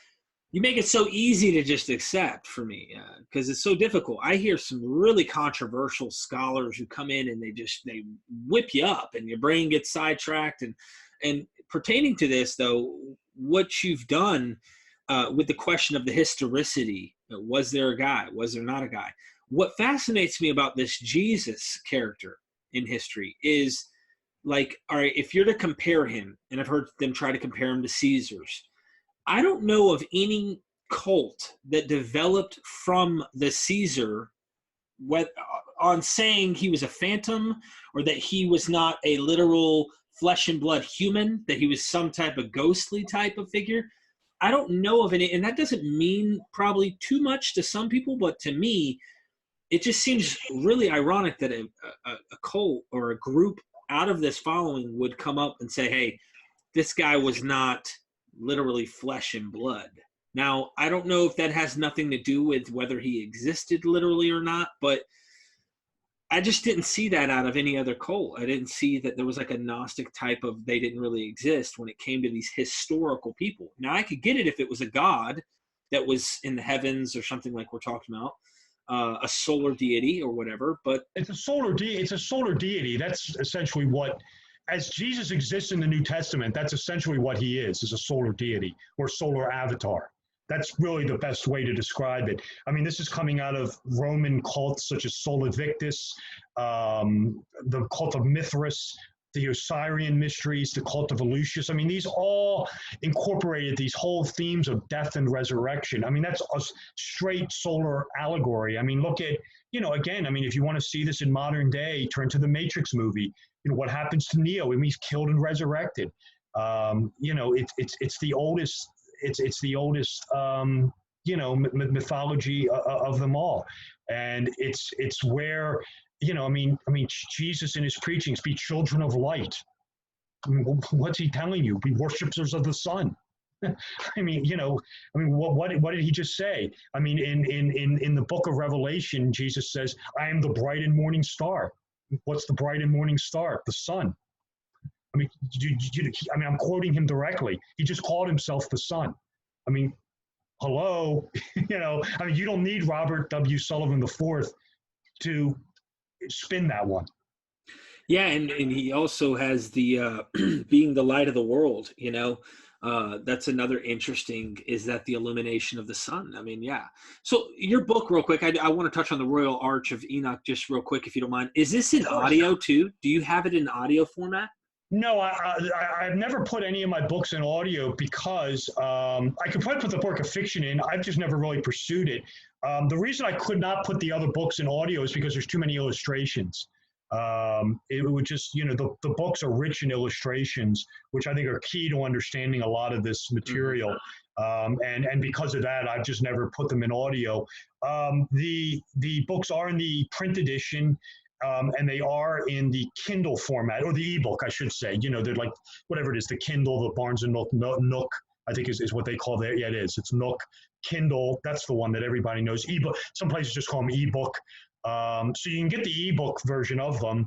you make it so easy to just accept for me, because it's so difficult. I hear some really controversial scholars who come in and they whip you up and your brain gets sidetracked. And pertaining to this, though, what you've done with the question of the historicity, was there a guy? Was there not a guy? What fascinates me about this Jesus character in history is, like, all right, if you're to compare him, and I've heard them try to compare him to Caesars, I don't know of any cult that developed from the Caesar on saying he was a phantom, or that he was not a literal flesh and blood human, that he was some type of ghostly type of figure. I don't know of any, and that doesn't mean probably too much to some people, but to me, it just seems really ironic that a cult or a group out of this following would come up and say, hey, this guy was not literally flesh and blood. Now, I don't know if that has nothing to do with whether he existed literally or not, but I just didn't see that out of any other cult. I didn't see that there was like a Gnostic type of they didn't really exist when it came to these historical people. Now, I could get it if it was a god that was in the heavens or something like we're talking about, a solar deity or whatever, but it's a solar deity. That's essentially what, as Jesus exists in the New Testament, that's essentially what he is a solar deity or solar avatar. That's really the best way to describe it. This is coming out of Roman cults such as Sol Invictus, the cult of Mithras, the Osirian mysteries, the cult of Eleusis. These all incorporated these whole themes of death and resurrection. That's a straight solar allegory. Look at, again, if you want to see this in modern day, turn to the Matrix movie. What happens to Neo? He's killed and resurrected. It's the oldest. It's the oldest. Mythology of them all, and it's where Jesus in his preachings, be children of light. What's he telling you? Be worshipers of the sun. What did he just say? In the book of Revelation, Jesus says, "I am the bright and morning star." What's the bright and morning star? The sun. I'm quoting him directly. He just called himself the sun. Hello, you don't need Robert W. Sullivan IV to spin that one. Yeah, and he also has the being the light of the world. That's another interesting, is that the illumination of the sun. Yeah. So your book, real quick, I want to touch on the Royal Arch of Enoch just real quick, if you don't mind. Is this in audio too? Do you have it in audio format? No, I've never put any of my books in audio because I could probably put the work of fiction in. I've just never really pursued it. The reason I could not put the other books in audio is because there's too many illustrations. It would just, the books are rich in illustrations, which I think are key to understanding a lot of this material. And because of that, I've just never put them in audio. The books are in the print edition. And they are in the Kindle format, or the ebook, I should say. They're like, whatever it is, the Kindle, the Barnes and Nook, I think is what they call that. Yeah, it is. It's Nook. Kindle, that's the one that everybody knows. Ebook, some places just call them ebook. So you can get the ebook version of them.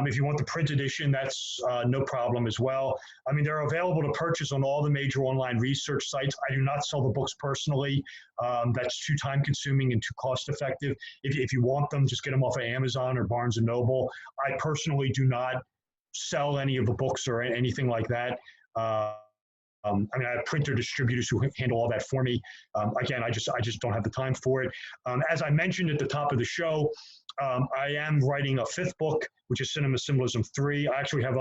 If you want the print edition, that's no problem as well. I mean, they're available to purchase on all the major online research sites. I do not sell the books personally. That's too time consuming and too cost effective. If you want them, just get them off of Amazon or Barnes and Noble. I personally do not sell any of the books or anything like that. I mean, I have printer distributors who handle all that for me. Again, I just don't have the time for it. As I mentioned at the top of the show, I am writing a 5th book, which is Cinema Symbolism 3. I actually have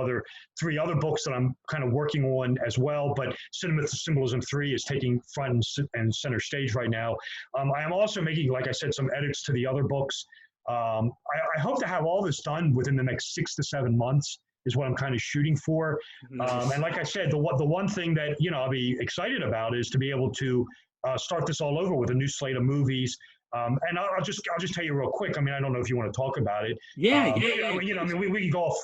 3 other books that I'm kind of working on as well, but Cinema Symbolism 3 is taking front and center stage right now. I am also making, like I said, some edits to the other books. I hope to have all this done within the next 6 to 7 months. Is what I'm kind of shooting for. And like I said, the one thing that, I'll be excited about is to be able to start this all over with a new slate of movies. And I'll just tell you real quick. I mean, I don't know if you want to talk about it. Yeah. We can go off,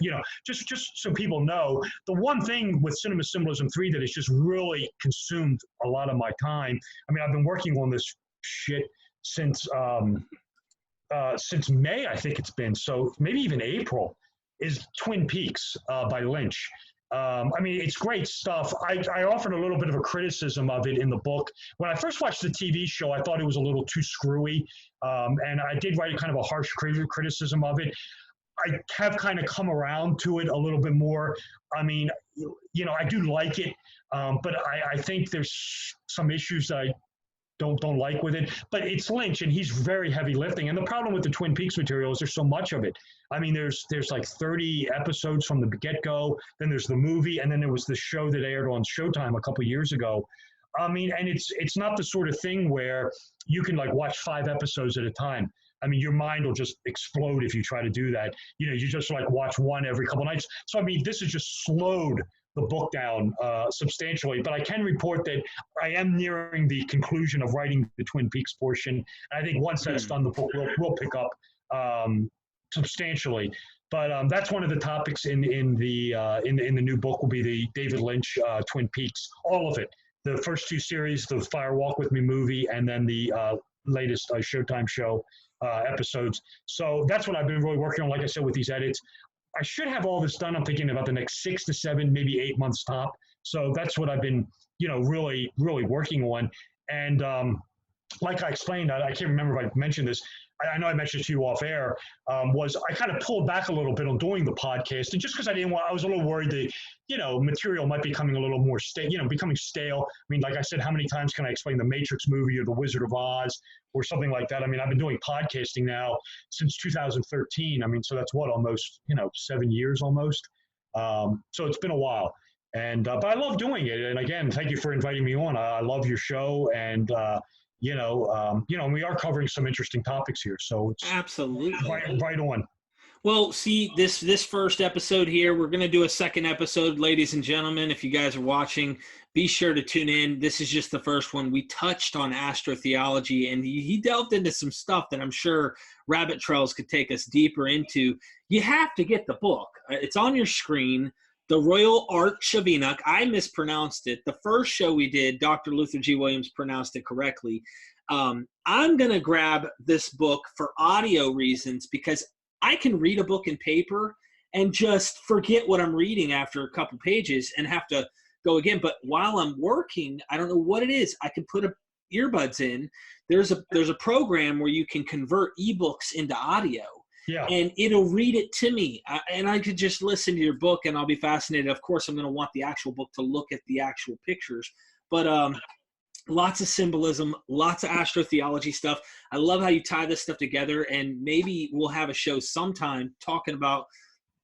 just so people know, the one thing with Cinema Symbolism 3 that has just really consumed a lot of my time. I mean, I've been working on this shit since May, I think it's been. So maybe even April. Is Twin Peaks by Lynch. I mean, it's great stuff. I offered a little bit of a criticism of it in the book. When I first watched the TV show, I thought it was a little too screwy, and I did write kind of a harsh criticism of it. I have kind of come around to it a little bit more. I mean, I do like it, but I think there's some issues that I don't like with it, but it's Lynch and he's very heavy lifting. And the problem with the Twin Peaks material is there's so much of it. I mean, there's like 30 episodes from the get-go, then there's the movie, and then there was the show that aired on Showtime a couple years ago. I mean, and it's not the sort of thing where you can like watch 5 episodes at a time. I mean, your mind will just explode if you try to do that. You just like watch one every couple nights. So, I mean, this has just slowed the book down substantially, but I can report that I am nearing the conclusion of writing the Twin Peaks portion. And I think once that's done, the book will pick up substantially. But that's one of the topics in the new book will be the David Lynch Twin Peaks, all of it. The first 2 series, the Fire Walk With Me movie, and then the latest Showtime show episodes. So that's what I've been really working on, like I said, with these edits. I should have all this done. I'm thinking about the next 6 to 7, maybe 8 months top. So that's what I've been, really, really working on. And like I explained, I can't remember if I mentioned this. I know I mentioned it to you off air, was I kind of pulled back a little bit on doing the podcast. And just because I was a little worried that, material might be becoming a little more becoming stale. I mean, like I said, how many times can I explain the Matrix movie or the Wizard of Oz or something like that? I mean, I've been doing podcasting now since 2013. I mean, so that's almost, 7 years almost. So it's been a while. And, but I love doing it. And again, thank you for inviting me on. I love your show. And, we are covering some interesting topics here. So it's absolutely right on. Well, see, this first episode here, we're going to do a second episode, ladies and gentlemen. If you guys are watching, be sure to tune in. This is just the first one. We touched on astrotheology, and he delved into some stuff that I'm sure rabbit trails could take us deeper into. You have to get the book. It's on your screen, The Royal Arch of Enoch. I mispronounced it. The first show we did, Dr. Luther G. Williams pronounced it correctly. I'm going to grab this book for audio reasons because I can read a book in paper and just forget what I'm reading after a couple pages and have to go again. But while I'm working, I don't know what it is. I can put earbuds in. There's a program where you can convert ebooks into audio. Yeah. And it'll read it to me. And I could just listen to your book and I'll be fascinated. Of course, I'm going to want the actual book to look at the actual pictures. But lots of symbolism, lots of astrotheology stuff. I love how you tie this stuff together, and maybe we'll have a show sometime talking about,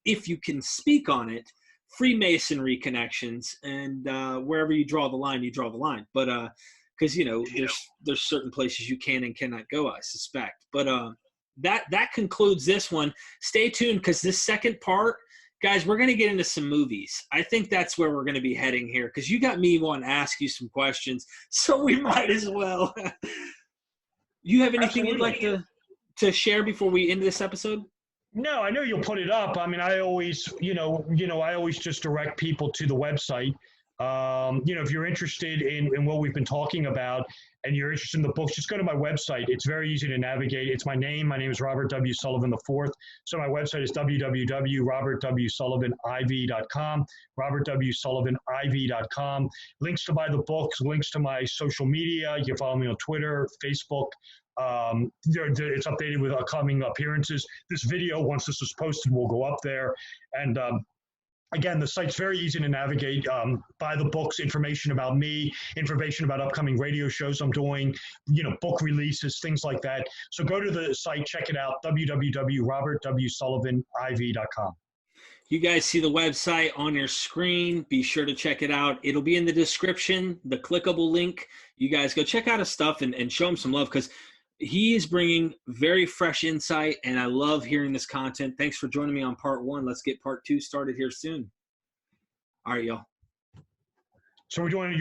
if you can speak on it, Freemasonry connections, and wherever you draw the line, you draw the line. But because there's certain places you can and cannot go, I suspect. But that concludes this one. Stay tuned, because this second part, guys, we're going to get into some movies. I think that's where we're going to be heading here, because you got me wanting to ask you some questions, so we might as well. You have anything you'd like to share before we end this episode? No, I know you'll put it up. I mean, I always, I always just direct people to the website. If you're interested in what we've been talking about and you're interested in the books, just go to my website. It's very easy to navigate. It's my name. My name is Robert W. Sullivan IV. So my website is www.robertwsullivan.iv.com, robertwsullivan.iv.com. Links to buy the books, links to my social media. You can follow me on Twitter, Facebook. It's updated with upcoming appearances. This video, once this is posted, will go up there. And again, the site's very easy to navigate. Buy the books, information about me, information about upcoming radio shows I'm doing, book releases, things like that. So go to the site, check it out, www.robertwsullivan.iv.com. You guys see the website on your screen. Be sure to check it out. It'll be in the description, the clickable link. You guys go check out his stuff and show him some love, because he is bringing very fresh insight, and I love hearing this content. Thanks for joining me on part 1. Let's get part 2 started here soon. All right, y'all. So you want to